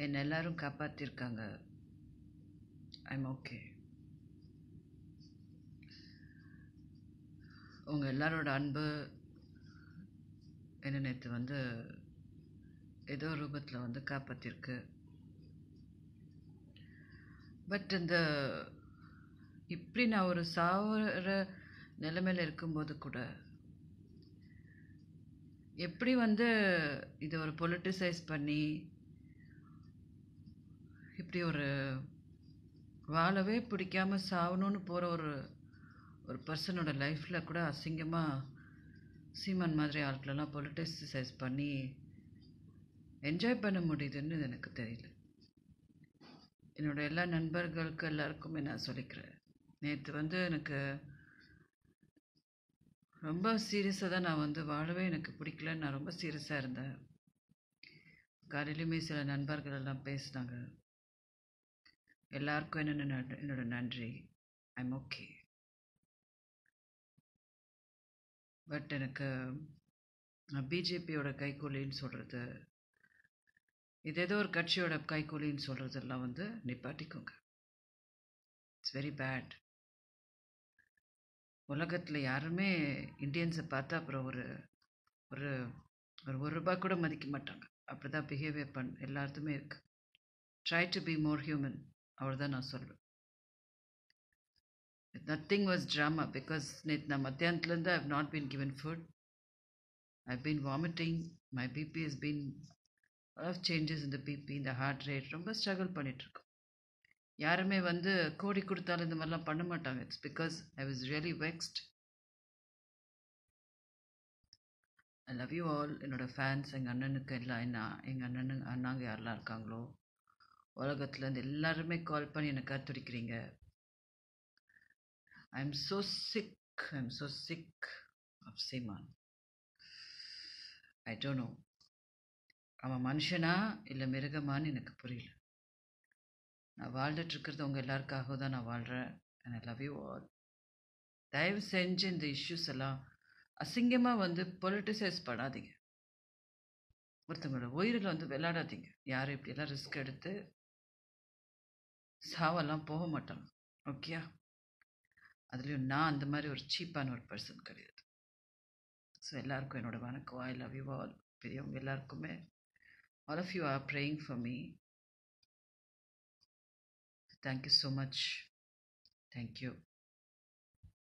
என்னை எல்லாரும் காப்பாற்றிருக்காங்க. I'm okay. உங்கள் எல்லாரோட அன்பு என்ன நேற்று ஏதோ ரூபத்தில் காப்பாற்றிருக்கு. பட் இப்படி நான் ஒரு சாவர நிலைமையில் இருக்கும்போது கூட எப்படி இதை ஒரு பொலிட்டிசைஸ் பண்ணி இப்படி ஒரு வாழவே பிடிக்காம சாவணும்னு போகிற ஒரு பர்சனோட லைஃப்பில் கூட அசிங்கமாக சீமான் மாதிரி ஆட்களெல்லாம் பொலிட்டிசைஸ் பண்ணி என்ஜாய் பண்ண முடியுதுன்னு எனக்கு தெரியல. என்னோடய எல்லா நண்பர்களுக்கு எல்லாருக்குமே நான் சொல்லிக்கிறேன். நேற்று எனக்கு ரொம்ப சீரியஸாக தான் நான் வாழவே எனக்கு பிடிக்கலன்னு நான் ரொம்ப சீரியஸாக இருந்தேன். காலையிலுமே சில நண்பர்கள் எல்லாம் பேசினாங்க. எல்லாருக்கும் என்னோட நன்றி. I'm okay. பட் எனக்கு பிஜேபியோட கைக்கூலின்னு சொல்கிறது, இது ஏதோ ஒரு கட்சியோட கைக்கூலின்னு சொல்கிறதெல்லாம் நிப்பாட்டிக்கோங்க. It's very bad. உலகத்தில் யாருமே இந்தியன்ஸை பார்த்தா அப்புறம் ஒரு ஒரு ஒரு ரூபா கூட மதிக்க மாட்டாங்க. அப்படி தான் பிஹேவியர் எல்லாத்துமே இருக்குது. Try to be more human. அவ்வளோதான் நான் சொல்லுவேன். Nothing was drama. பிகாஸ் நேற்று நான் மத்தியானத்துலேருந்து I have not been given food. I been vomiting. My BP has been of changes இந்த பிபி, இந்த ஹார்ட் ரேட். ரொம்ப ஸ்ட்ரகிள் பண்ணிகிட்ருக்கோம். யாருமே கோடி கொடுத்தாலும் இந்த மாதிரிலாம் பண்ண மாட்டாங்க. It's because I was really vexed. I love you all. என்னோடய ஃபேன்ஸ், எங்கள் அண்ணனுக்கு எல்லாம் எங்கள் அண்ணாங்க யாரெல்லாம் இருக்காங்களோ உலகத்துலேருந்து எல்லாருமே கால் பண்ணி என்னை கத்துடிக்கிறீங்க. I am so sick of Seeman. I don't know அவன் மனுஷனா இல்லை மிருகமானு எனக்கு புரியல. நான் வாழ்ந்துட்டுருக்கிறது உங்கள் எல்லாருக்காக தான் நான் வாழ்கிறேன். And I love you all. தயவு செஞ்சு இந்த இஷ்யூஸ் எல்லாம் அசிங்கமாக பொலிட்டிசைஸ் பண்ணாதீங்க. ஒருத்தவங்களோட உயிரில் விளையாடாதீங்க. யாரும் இப்படியெல்லாம் ரிஸ்க் எடுத்து சாவெல்லாம் போக மாட்டாங்க. ஓகே. அதுலேயும் நான் அந்த மாதிரி ஒரு சீப்பான ஒரு பர்சன் கிடையாது. ஸோ எல்லாருக்கும் என்னோட வணக்கம். I love you all. பெரியவங்க எல்லாருக்குமே all of you are praying for me. Thank you so much. Thank you.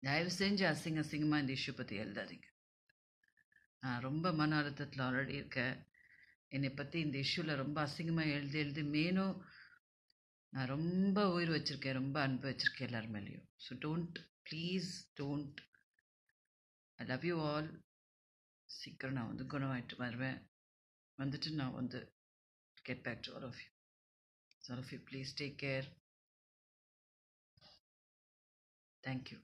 தயவு செஞ்சு அசிங்கமாக இந்த இஷ்யூ பற்றி எழுதாதீங்க. நான் ரொம்ப மன அழுத்தத்தில் ஆல்ரெடி இருக்கேன். என்னை பற்றி இந்த இஷ்யூவில் ரொம்ப அசிங்கமாக எழுதி மேலும் நான் ரொம்ப உயிர் வச்சுருக்கேன், ரொம்ப அன்பு வச்சுருக்கேன் எல்லார் மேலேயும். So please don't. I love you all. சீக்கிரம் நான் குணமாயிட்டு வருவேன். வந்துட்டு நான் get back to all of you. All of you please take care. Thank you.